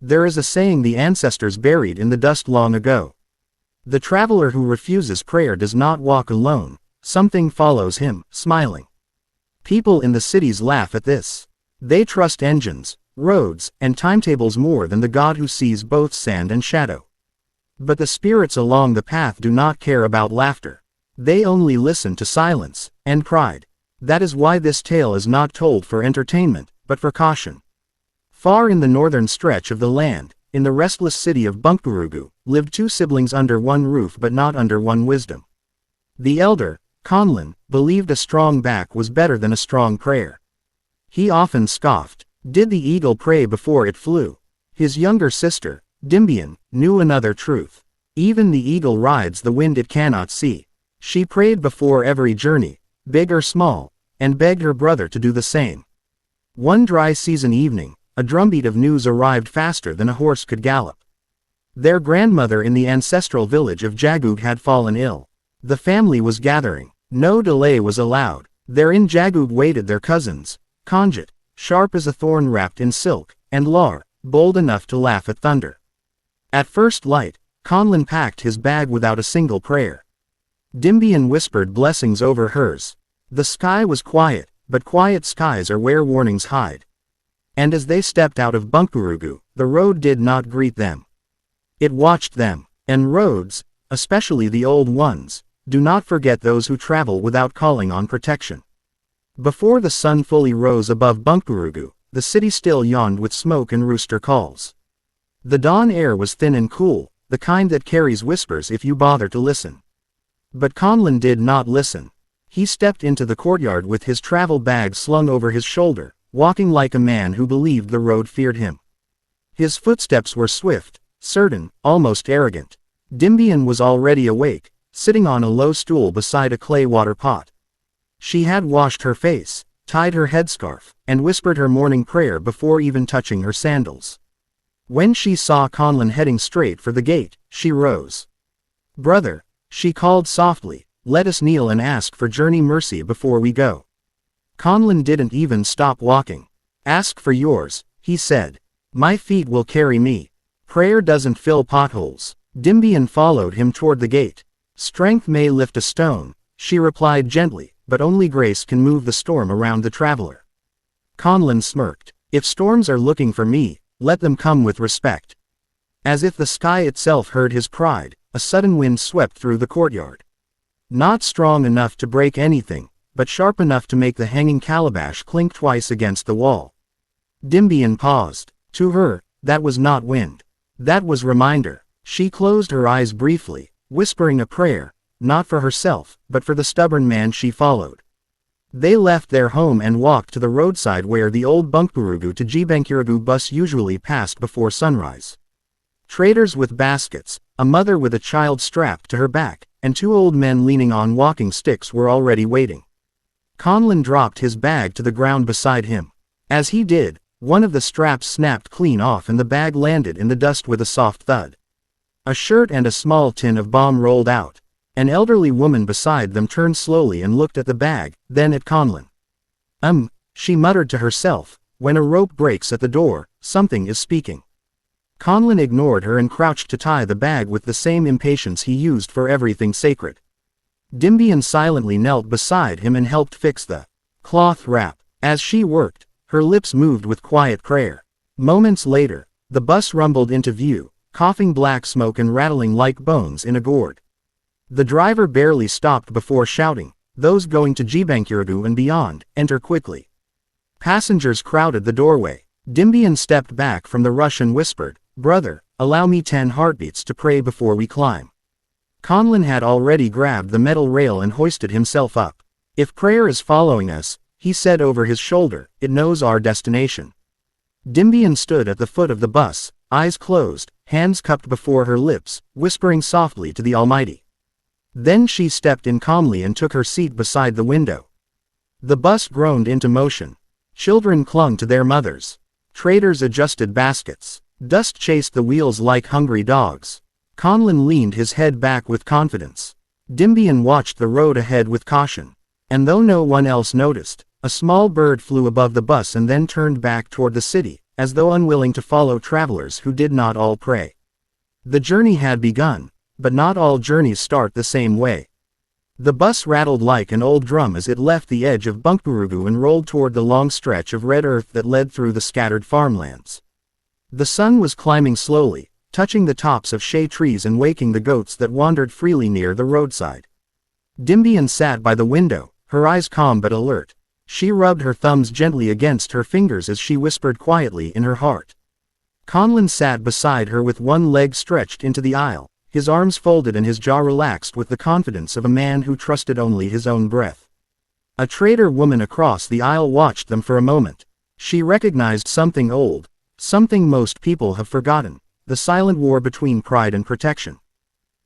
There is a saying the ancestors buried in the dust long ago. The traveler who refuses prayer does not walk alone, something follows him, smiling. People in the cities laugh at this. They trust engines, roads, and timetables more than the God who sees both sand and shadow. But the spirits along the path do not care about laughter. They only listen to silence and pride. That is why this tale is not told for entertainment, but for caution. Far in the northern stretch of the land, in the restless city of Bunkpurugu, lived two siblings under one roof but not under one wisdom. The elder, Konlan, believed a strong back was better than a strong prayer. He often scoffed, "Did the eagle pray before it flew?" His younger sister, Dimbien, knew another truth. Even the eagle rides the wind it cannot see. She prayed before every journey, big or small, and begged her brother to do the same. One dry season evening, a drumbeat of news arrived faster than a horse could gallop. Their grandmother in the ancestral village of Jagoog had fallen ill. The family was gathering. No delay was allowed. There in Jagoog waited their cousins, Konjit, sharp as a thorn wrapped in silk, and Laar, bold enough to laugh at thunder. At first light, Konlan packed his bag without a single prayer. Dimbien whispered blessings over hers. The sky was quiet, but quiet skies are where warnings hide. And as they stepped out of Bunkpurugu, the road did not greet them. It watched them. And roads, especially the old ones, do not forget those who travel without calling on protection. Before the sun fully rose above Bunkpurugu, the city still yawned with smoke and rooster calls. The dawn air was thin and cool, the kind that carries whispers if you bother to listen. But Konlan did not listen. He stepped into the courtyard with his travel bag slung over his shoulder, walking like a man who believed the road feared him. His footsteps were swift, certain, almost arrogant. Dimbien was already awake, sitting on a low stool beside a clay water pot. She had washed her face, tied her headscarf, and whispered her morning prayer before even touching her sandals. When she saw Konlan heading straight for the gate, she rose. "Brother," she called softly, "let us kneel and ask for journey mercy before we go." Konlan didn't even stop walking. "Ask for yours," he said. "My feet will carry me. Prayer doesn't fill potholes." Dimbien followed him toward the gate. "Strength may lift a stone," she replied gently, "but only grace can move the storm around the traveler." Konlan smirked. "If storms are looking for me, let them come with respect." As if the sky itself heard his pride, a sudden wind swept through the courtyard. Not strong enough to break anything, but sharp enough to make the hanging calabash clink twice against the wall. Dimbien paused. To her, that was not wind. That was reminder. She closed her eyes briefly, whispering a prayer, not for herself, but for the stubborn man she followed. They left their home and walked to the roadside where the old Bunkpurugu to Jagoog bus usually passed before sunrise. Traders with baskets, a mother with a child strapped to her back, and two old men leaning on walking sticks were already waiting. Konlan dropped his bag to the ground beside him. As he did, one of the straps snapped clean off and the bag landed in the dust with a soft thud. A shirt and a small tin of balm rolled out. An elderly woman beside them turned slowly and looked at the bag, then at Konlan. She muttered to herself, "When a rope breaks at the door, something is speaking." Konlan ignored her and crouched to tie the bag with the same impatience he used for everything sacred. Dimbien silently knelt beside him and helped fix the cloth wrap. As she worked, her lips moved with quiet prayer. Moments later, the bus rumbled into view, coughing black smoke and rattling like bones in a gourd. The driver barely stopped before shouting, "Those going to Bunkpurugu and beyond, enter quickly." Passengers crowded the doorway. Dimbien stepped back from the rush and whispered, "Brother, allow me 10 heartbeats to pray before we climb." Konlan had already grabbed the metal rail and hoisted himself up. "If prayer is following us," he said over his shoulder, "it knows our destination." Dimbien stood at the foot of the bus, eyes closed, hands cupped before her lips, whispering softly to the Almighty. Then she stepped in calmly and took her seat beside the window. The bus groaned into motion. Children clung to their mothers. Traders adjusted baskets. Dust chased the wheels like hungry dogs. Konlan leaned his head back with confidence. Dimbien watched the road ahead with caution. And though no one else noticed, a small bird flew above the bus and then turned back toward the city, as though unwilling to follow travelers who did not all pray. The journey had begun, but not all journeys start the same way. The bus rattled like an old drum as it left the edge of Bunkpurugu and rolled toward the long stretch of red earth that led through the scattered farmlands. The sun was climbing slowly, touching the tops of shea trees and waking the goats that wandered freely near the roadside. Dimbien sat by the window, her eyes calm but alert. She rubbed her thumbs gently against her fingers as she whispered quietly in her heart. Konlan sat beside her with one leg stretched into the aisle, his arms folded and his jaw relaxed with the confidence of a man who trusted only his own breath. A trader woman across the aisle watched them for a moment. She recognized something old, something most people have forgotten, the silent war between pride and protection.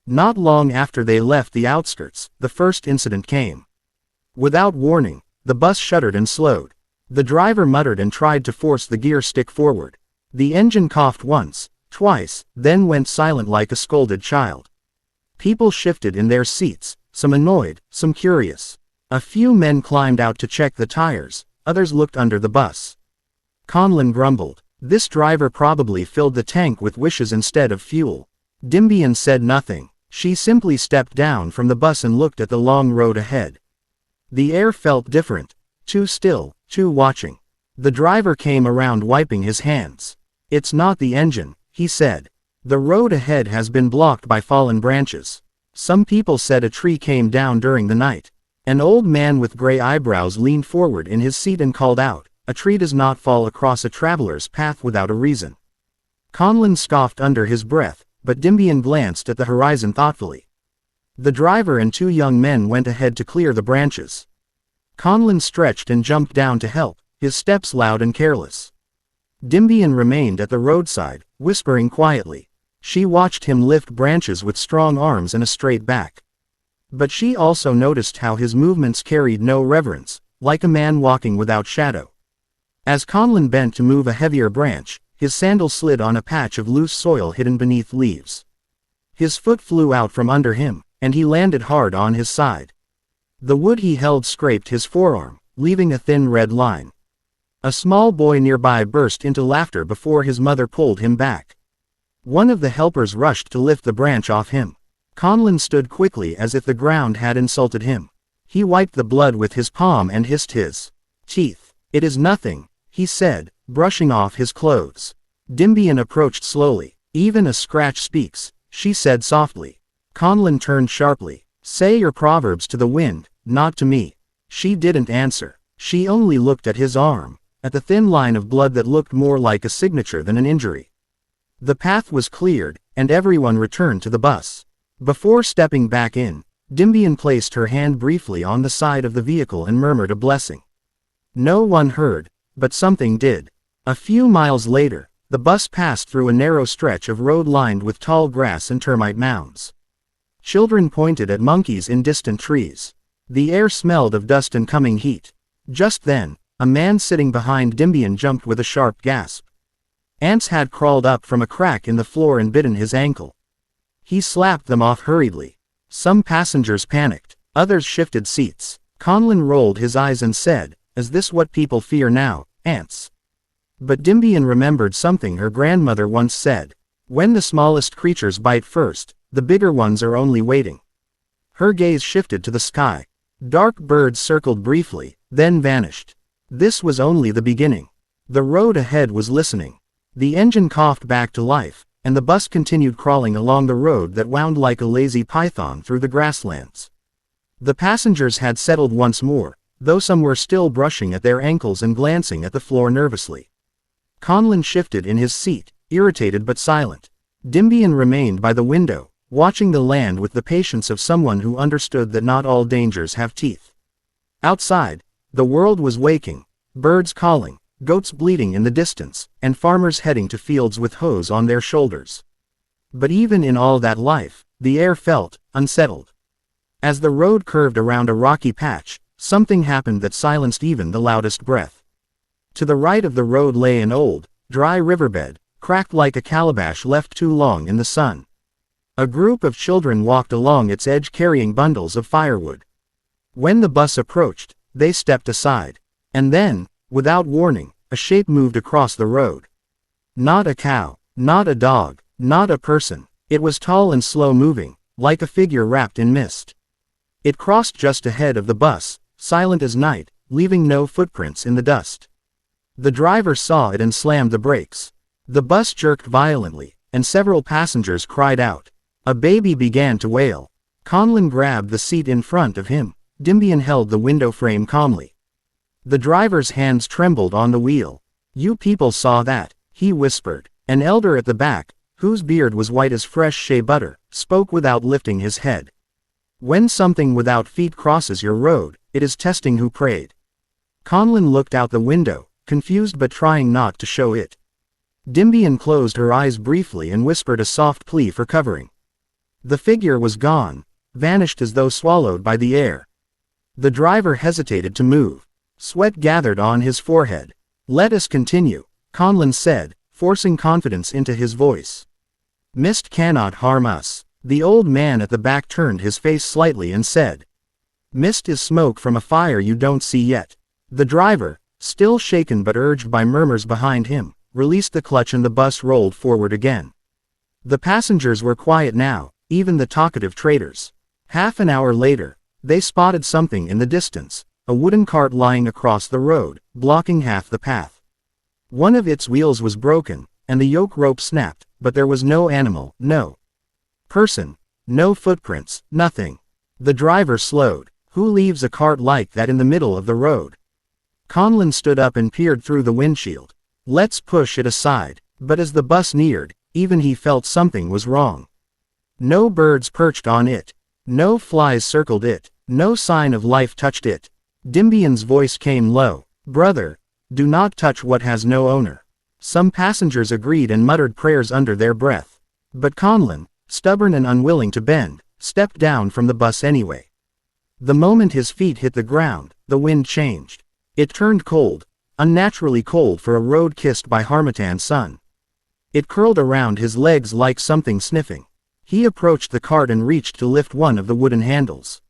Not long after they left the outskirts, the first incident came. Without warning, the bus shuddered and slowed. The driver muttered and tried to force the gear stick forward. The engine coughed once, twice, then went silent like a scolded child. People shifted in their seats, some annoyed, some curious. A few men climbed out to check the tires, others looked under the bus. Konlan grumbled. This driver probably filled the tank with wishes instead of fuel. Dimbien said nothing. She simply stepped down from the bus and looked at the long road ahead. The air felt different, too still, too watching. The driver came around wiping his hands. It's not the engine, he said. The road ahead has been blocked by fallen branches. Some people said a tree came down during the night. An old man with gray eyebrows leaned forward in his seat and called out, "A tree does not fall across a traveler's path without a reason." Konlan scoffed under his breath, but Dimbien glanced at the horizon thoughtfully. The driver and two young men went ahead to clear the branches. Konlan stretched and jumped down to help, his steps loud and careless. Dimbien remained at the roadside, whispering quietly. She watched him lift branches with strong arms and a straight back. But she also noticed how his movements carried no reverence, like a man walking without shadow. As Konlan bent to move a heavier branch, his sandal slid on a patch of loose soil hidden beneath leaves. His foot flew out from under him, and he landed hard on his side. The wood he held scraped his forearm, leaving a thin red line. A small boy nearby burst into laughter before his mother pulled him back. One of the helpers rushed to lift the branch off him. Konlan stood quickly as if the ground had insulted him. He wiped the blood with his palm and hissed his teeth. "It is nothing," he said, brushing off his clothes. Dimbien approached slowly. "Even a scratch speaks," she said softly. Konlan turned sharply. "Say your proverbs to the wind, not to me." She didn't answer. She only looked at his arm, at the thin line of blood that looked more like a signature than an injury. The path was cleared, and everyone returned to the bus. Before stepping back in, Dimbien placed her hand briefly on the side of the vehicle and murmured a blessing. No one heard, but something did. A few miles later, the bus passed through a narrow stretch of road lined with tall grass and termite mounds. Children pointed at monkeys in distant trees. The air smelled of dust and coming heat. Just then, a man sitting behind Dimbien jumped with a sharp gasp. Ants had crawled up from a crack in the floor and bitten his ankle. He slapped them off hurriedly. Some passengers panicked, others shifted seats. Konlan rolled his eyes and said, "Is this what people fear now, ants?" But Dimbien remembered something her grandmother once said. When the smallest creatures bite first, the bigger ones are only waiting. Her gaze shifted to the sky. Dark birds circled briefly, then vanished. This was only the beginning. The road ahead was listening. The engine coughed back to life, and the bus continued crawling along the road that wound like a lazy python through the grasslands. The passengers had settled once more, though some were still brushing at their ankles and glancing at the floor nervously. Konlan shifted in his seat, irritated but silent. Dimbien remained by the window, watching the land with the patience of someone who understood that not all dangers have teeth. Outside, the world was waking, birds calling, goats bleating in the distance, and farmers heading to fields with hoes on their shoulders. But even in all that life, the air felt unsettled. As the road curved around a rocky patch, something happened that silenced even the loudest breath. To the right of the road lay an old, dry riverbed, cracked like a calabash left too long in the sun. A group of children walked along its edge carrying bundles of firewood. When the bus approached, they stepped aside. And then, without warning, a shape moved across the road. Not a cow, not a dog, not a person. It was tall and slow-moving, like a figure wrapped in mist. It crossed just ahead of the bus, silent as night, leaving no footprints in the dust. The driver saw it and slammed the brakes. The bus jerked violently, and several passengers cried out. A baby began to wail. Konlan grabbed the seat in front of him. Dimbien held the window frame calmly. The driver's hands trembled on the wheel. You people saw that, he whispered. An elder at the back, whose beard was white as fresh shea butter, spoke without lifting his head. When something without feet crosses your road, it is testing who prayed. Konlan looked out the window, confused but trying not to show it. Dimbien closed her eyes briefly and whispered a soft plea for covering. The figure was gone, vanished as though swallowed by the air. The driver hesitated to move. Sweat gathered on his forehead. Let us continue, Konlan said, forcing confidence into his voice. Mist cannot harm us. The old man at the back turned his face slightly and said. Mist is smoke from a fire you don't see yet. The driver, still shaken but urged by murmurs behind him, released the clutch and the bus rolled forward again. The passengers were quiet now, even the talkative traders. Half an hour later, they spotted something in the distance, a wooden cart lying across the road, blocking half the path. One of its wheels was broken, and the yoke rope snapped, but there was no animal, no person, no footprints, nothing. The driver slowed. Who leaves a cart like that in the middle of the road? Konlan stood up and peered through the windshield. Let's push it aside. But as the bus neared, even he felt something was wrong. No birds perched on it. No flies circled it. No sign of life touched it. Dimbien's voice came low. Brother, do not touch what has no owner. Some passengers agreed and muttered prayers under their breath. But Konlan, stubborn and unwilling to bend, stepped down from the bus anyway. The moment his feet hit the ground, the wind changed. It turned cold, unnaturally cold for a road kissed by harmattan sun. It curled around his legs like something sniffing. He approached the cart and reached to lift one of the wooden handles.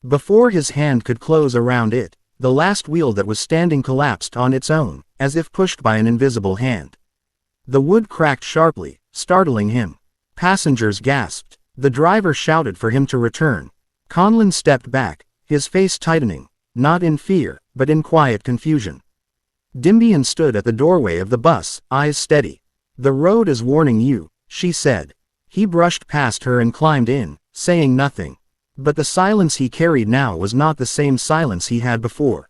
Before his hand could close around it, the last wheel that was standing collapsed on its own, as if pushed by an invisible hand. The wood cracked sharply, startling him. Passengers gasped. The driver shouted for him to return. Konlan stepped back, his face tightening, not in fear, but in quiet confusion. Dimbien stood at the doorway of the bus, eyes steady. The road is warning you, she said. He brushed past her and climbed in, saying nothing. But the silence he carried now was not the same silence he had before.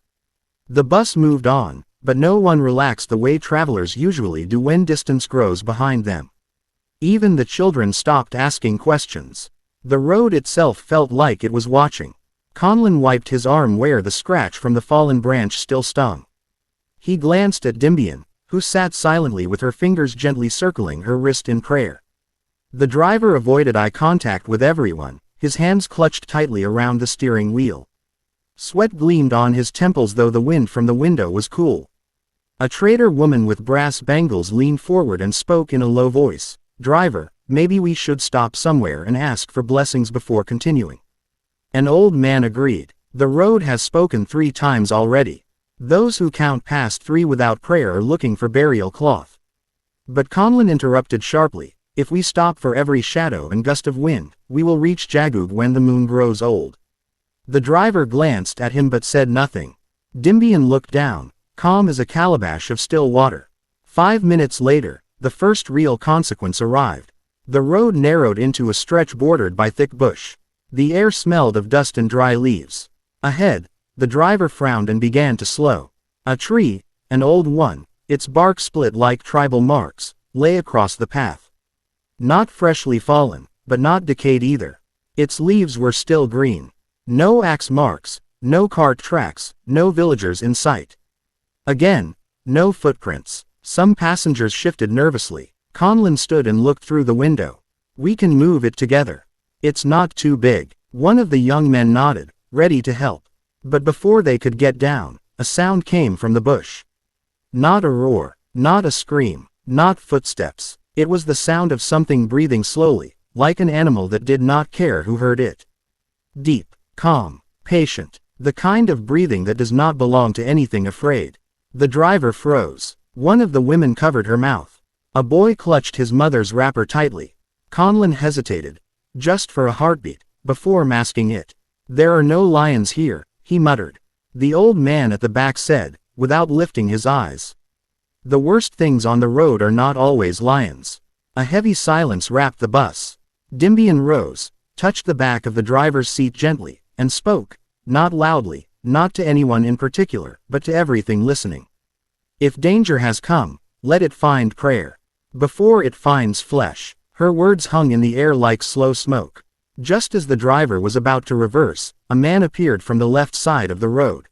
The bus moved on, but no one relaxed the way travelers usually do when distance grows behind them. Even the children stopped asking questions. The road itself felt like it was watching. Konlan wiped his arm where the scratch from the fallen branch still stung. He glanced at Dimbien, who sat silently with her fingers gently circling her wrist in prayer. The driver avoided eye contact with everyone, his hands clutched tightly around the steering wheel. Sweat gleamed on his temples though the wind from the window was cool. A trader woman with brass bangles leaned forward and spoke in a low voice. Driver, maybe we should stop somewhere and ask for blessings before continuing. An old man agreed. The road has spoken 3 times already. Those who count past 3 without prayer are looking for burial cloth. But Konlan interrupted sharply. If we stop for every shadow and gust of wind, we will reach Jagoog when the moon grows old. The driver glanced at him but said nothing. Dimbien looked down, calm as a calabash of still water. 5 minutes later, the first real consequence arrived. The road narrowed into a stretch bordered by thick bush. The air smelled of dust and dry leaves. Ahead, the driver frowned and began to slow. A tree, an old one, its bark split like tribal marks, lay across the path. Not freshly fallen, but not decayed either. Its leaves were still green. No axe marks, no cart tracks, no villagers in sight. Again, no footprints. Some passengers shifted nervously. Konlan stood and looked through the window. We can move it together. It's not too big. One of the young men nodded, ready to help. But before they could get down, a sound came from the bush. Not a roar, not a scream, not footsteps. It was the sound of something breathing slowly, like an animal that did not care who heard it. Deep, calm, patient. The kind of breathing that does not belong to anything afraid. The driver froze. One of the women covered her mouth. A boy clutched his mother's wrapper tightly. Konlan hesitated, just for a heartbeat, before masking it. "There are no lions here," he muttered. The old man at the back said, without lifting his eyes. "The worst things on the road are not always lions." A heavy silence wrapped the bus. Dimbien rose, touched the back of the driver's seat gently, and spoke, not loudly, not to anyone in particular, but to everything listening. "If danger has come, let it find prayer. Before it finds flesh." Her words hung in the air like slow smoke. Just as the driver was about to reverse, a man appeared from the left side of the road.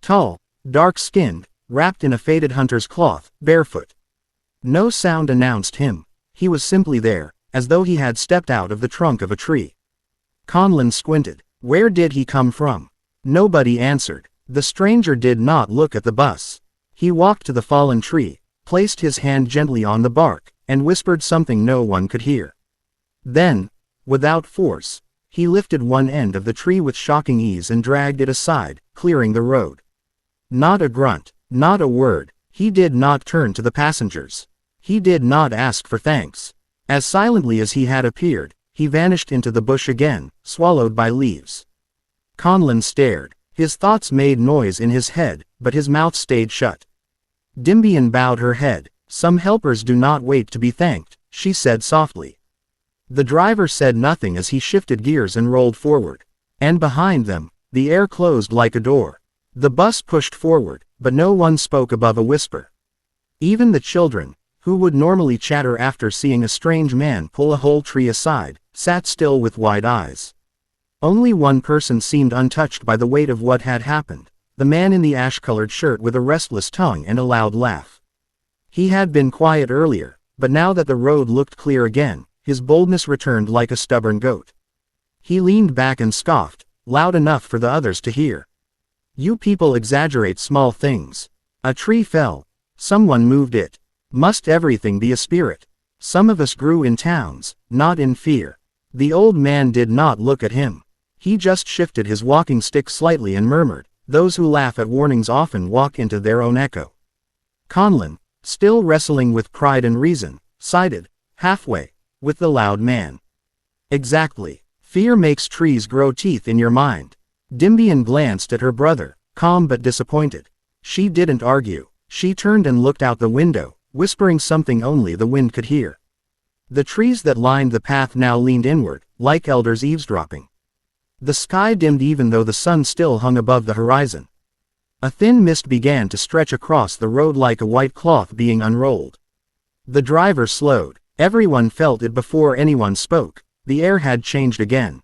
Tall, dark-skinned, wrapped in a faded hunter's cloth, barefoot. No sound announced him. He was simply there, as though he had stepped out of the trunk of a tree. Konlan squinted. Where did he come from? Nobody answered. The stranger did not look at the bus. He walked to the fallen tree, placed his hand gently on the bark, and whispered something no one could hear. Then, without force, he lifted one end of the tree with shocking ease and dragged it aside, clearing the road. Not a grunt, not a word. He did not turn to the passengers. He did not ask for thanks. As silently as he had appeared, he vanished into the bush again, swallowed by leaves. Konlan stared. His thoughts made noise in his head, but his mouth stayed shut. Dimbien bowed her head. "Some helpers do not wait to be thanked," she said softly. The driver said nothing as he shifted gears and rolled forward. And behind them, the air closed like a door. The bus pushed forward, but no one spoke above a whisper. Even the children, who would normally chatter after seeing a strange man pull a whole tree aside, sat still with wide eyes. Only one person seemed untouched by the weight of what had happened, the man in the ash-colored shirt with a restless tongue and a loud laugh. He had been quiet earlier, but now that the road looked clear again, his boldness returned like a stubborn goat. He leaned back and scoffed, loud enough for the others to hear. "You people exaggerate small things. A tree fell. Someone moved it. Must everything be a spirit? Some of us grew in towns, not in fear." The old man did not look at him. He just shifted his walking stick slightly and murmured, "Those who laugh at warnings often walk into their own echo." Konlan, still wrestling with pride and reason, sided, halfway, with the loud man. "Exactly. Fear makes trees grow teeth in your mind." Dimbien glanced at her brother, calm but disappointed. She didn't argue. She turned and looked out the window, whispering something only the wind could hear. The trees that lined the path now leaned inward, like elders eavesdropping. The sky dimmed even though the sun still hung above the horizon. A thin mist began to stretch across the road like a white cloth being unrolled. The driver slowed. Everyone felt it before anyone spoke. The air had changed again.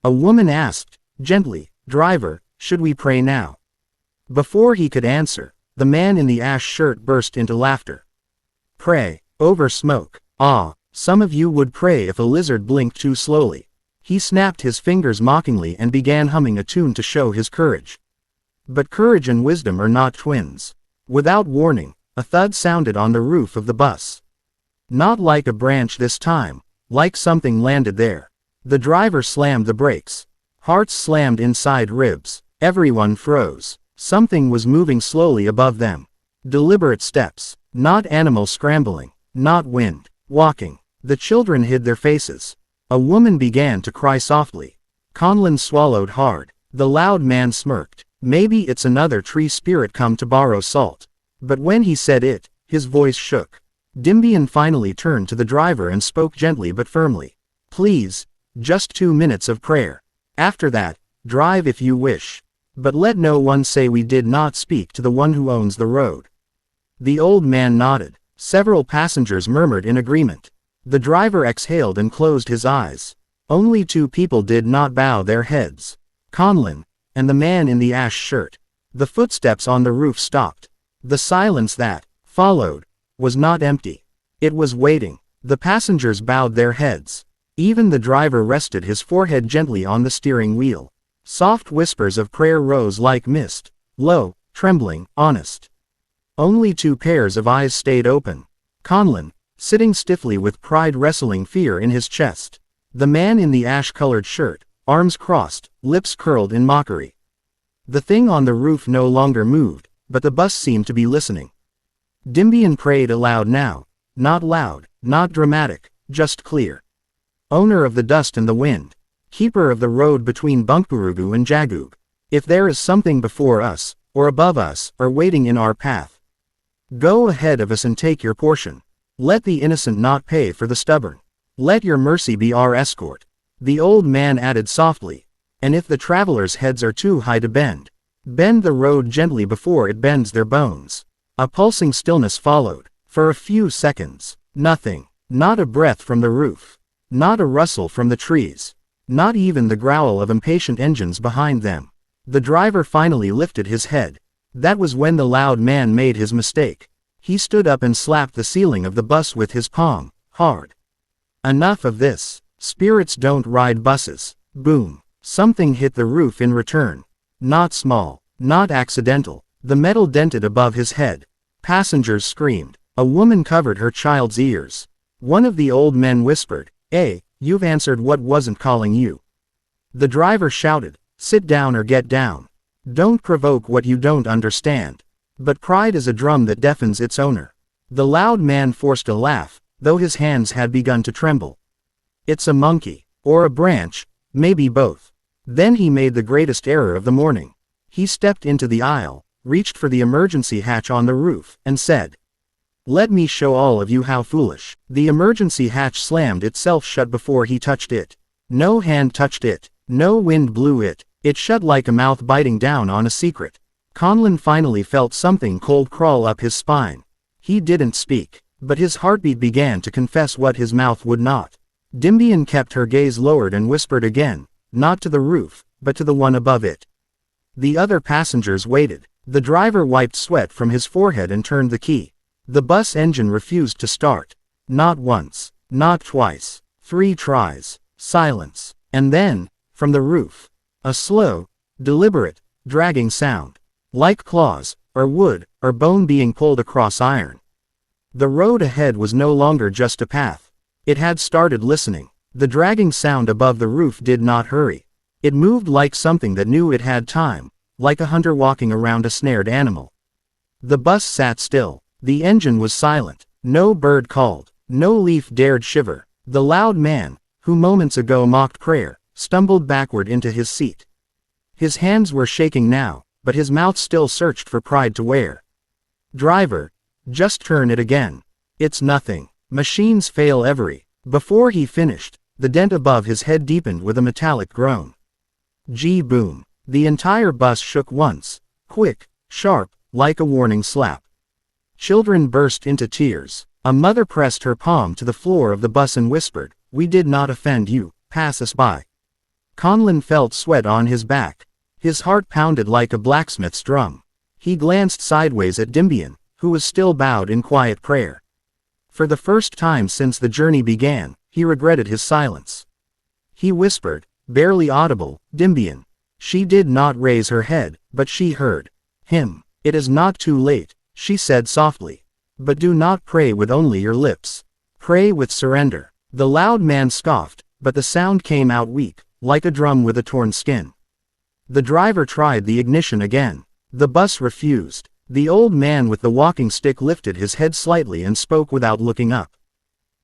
A woman asked, gently, "Driver, should we pray now?" Before he could answer, the man in the ash shirt burst into laughter. "Pray, over smoke. Ah, some of you would pray if a lizard blinked too slowly." He snapped his fingers mockingly and began humming a tune to show his courage. But courage and wisdom are not twins. Without warning, a thud sounded on the roof of the bus. Not like a branch this time, like something landed there. The driver slammed the brakes. Hearts slammed inside ribs. Everyone froze. Something was moving slowly above them. Deliberate steps. Not animal scrambling. Not wind. Walking. The children hid their faces. A woman began to cry softly. Konlan swallowed hard. The loud man smirked. Maybe it's another tree spirit come to borrow salt. But when he said it, his voice shook. Dimbien finally turned to the driver and spoke gently but firmly. "Please, just 2 minutes of prayer. After that, drive if you wish. But let no one say we did not speak to the one who owns the road." The old man nodded. Several passengers murmured in agreement. The driver exhaled and closed his eyes. Only 2 people did not bow their heads. Konlan, and the man in the ash shirt. The footsteps on the roof stopped. The silence that followed was not empty. It was waiting. The passengers bowed their heads. Even the driver rested his forehead gently on the steering wheel. Soft whispers of prayer rose like mist, low, trembling, honest. Only 2 pairs of eyes stayed open. Konlan, sitting stiffly with pride wrestling fear in his chest. The man in the ash-colored shirt, arms crossed, lips curled in mockery. The thing on the roof no longer moved, but the bus seemed to be listening. Dimbien prayed aloud now, not loud, not dramatic, just clear. Owner of the dust and the wind. Keeper of the road between Bunkpurugu and Jagoog. If there is something before us, or above us, or waiting in our path, go ahead of us and take your portion. Let the innocent not pay for the stubborn. Let your mercy be our escort. The old man added softly, and if the travelers' heads are too high to bend the road gently before it bends their bones. A pulsing stillness followed. For a few seconds, nothing. Not a breath from the roof. Not a rustle from the trees. Not even the growl of impatient engines behind them. The driver finally lifted his head. That was when the loud man made his mistake. He stood up and slapped the ceiling of the bus with his palm, hard. Enough of this. Spirits don't ride buses. Boom. Something hit the roof in return. Not small. Not accidental. The metal dented above his head. Passengers screamed. A woman covered her child's ears. One of the old men whispered, "Hey, you've answered what wasn't calling you." The driver shouted, "Sit down or get down. Don't provoke what you don't understand." But pride is a drum that deafens its owner. The loud man forced a laugh, though his hands had begun to tremble. It's a monkey. Or a branch, maybe both. Then he made the greatest error of the morning. He stepped into the aisle, reached for the emergency hatch on the roof, and said, "Let me show all of you how foolish." The emergency hatch slammed itself shut before he touched it. No hand touched it. No wind blew it. It shut like a mouth biting down on a secret. Konlan finally felt something cold crawl up his spine. He didn't speak, but his heartbeat began to confess what his mouth would not. Dimbien kept her gaze lowered and whispered again, not to the roof, but to the one above it. The other passengers waited. The driver wiped sweat from his forehead and turned the key. The bus engine refused to start. Not once. Not twice. 3 tries. Silence. And then, from the roof, a slow, deliberate, dragging sound. Like claws, or wood, or bone being pulled across iron. The road ahead was no longer just a path. It had started listening. The dragging sound above the roof did not hurry. It moved like something that knew it had time, like a hunter walking around a snared animal. The bus sat still. The engine was silent. No bird called. No leaf dared shiver. The loud man, who moments ago mocked prayer, stumbled backward into his seat. His hands were shaking now, but his mouth still searched for pride to wear. "Driver, just turn it again. It's nothing. Machines fail every." Before he finished, the dent above his head deepened with a metallic groan. Boom. The entire bus shook once, quick, sharp, like a warning slap. Children burst into tears. A mother pressed her palm to the floor of the bus and whispered, "We did not offend you, pass us by." Konlan felt sweat on his back. His heart pounded like a blacksmith's drum. He glanced sideways at Dimbien, who was still bowed in quiet prayer. For the first time since the journey began, he regretted his silence. He whispered, barely audible, "Dimbien." She did not raise her head, but she heard him. "It is not too late," she said softly. "But do not pray with only your lips. Pray with surrender." The loud man scoffed, but the sound came out weak, like a drum with a torn skin. The driver tried the ignition again. The bus refused. The old man with the walking stick lifted his head slightly and spoke without looking up.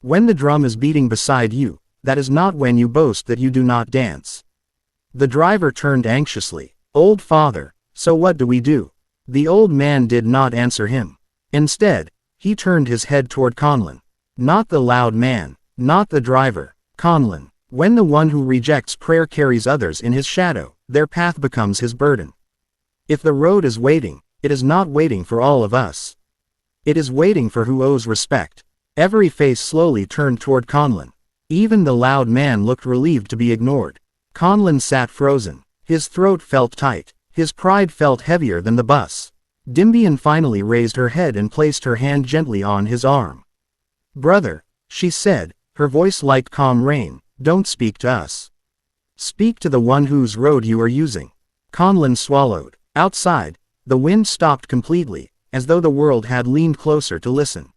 "When the drum is beating beside you, that is not when you boast that you do not dance." The driver turned anxiously. "Old father, so what do we do?" The old man did not answer him. Instead, he turned his head toward Konlan. Not the loud man, not the driver. Konlan. When the one who rejects prayer carries others in his shadow, their path becomes his burden. If the road is waiting, it is not waiting for all of us. It is waiting for who owes respect. Every face slowly turned toward Konlan. Even the loud man looked relieved to be ignored. Konlan sat frozen. His throat felt tight. His pride felt heavier than the bus. Dimbien finally raised her head and placed her hand gently on his arm. "Brother," she said, her voice like calm rain, "don't speak to us. Speak to the one whose road you are using." Konlan swallowed. Outside, the wind stopped completely, as though the world had leaned closer to listen.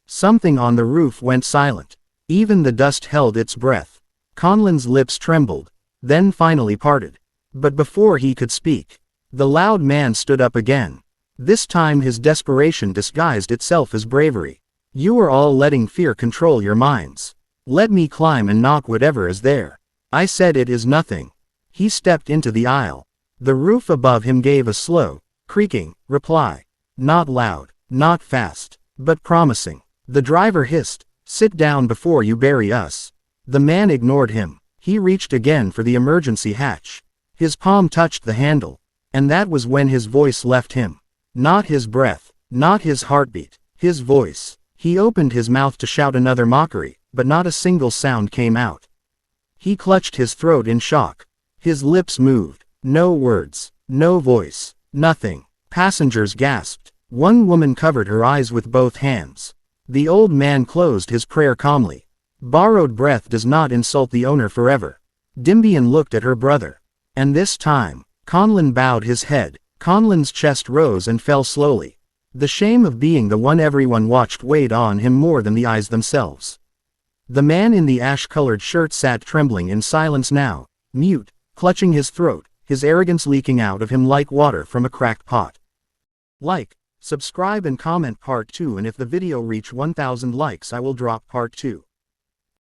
Something on the roof went silent. Even the dust held its breath. Konlan's lips trembled, then finally parted. But before he could speak, the loud man stood up again. This time his desperation disguised itself as bravery. You are all letting fear control your minds. Let me climb and knock whatever is there. I said it is nothing. He stepped into the aisle. The roof above him gave a slow, creaking reply. Not loud, not fast, but promising. The driver hissed, "Sit down before you bury us." The man ignored him. He reached again for the emergency hatch. His palm touched the handle. And that was when his voice left him. Not his breath, not his heartbeat, his voice. He opened his mouth to shout another mockery, but not a single sound came out. He clutched his throat in shock. His lips moved. No words, no voice, nothing. Passengers gasped. One woman covered her eyes with both hands. The old man closed his prayer calmly. Borrowed breath does not insult the owner forever. Dimbien looked at her brother. And this time, Konlan bowed his head. Konlan's chest rose and fell slowly. The shame of being the one everyone watched weighed on him more than the eyes themselves. The man in the ash-colored shirt sat trembling in silence now, mute, clutching his throat, his arrogance leaking out of him like water from a cracked pot. Like, subscribe and comment part 2, and if the video reach 1000 likes I will drop part 2.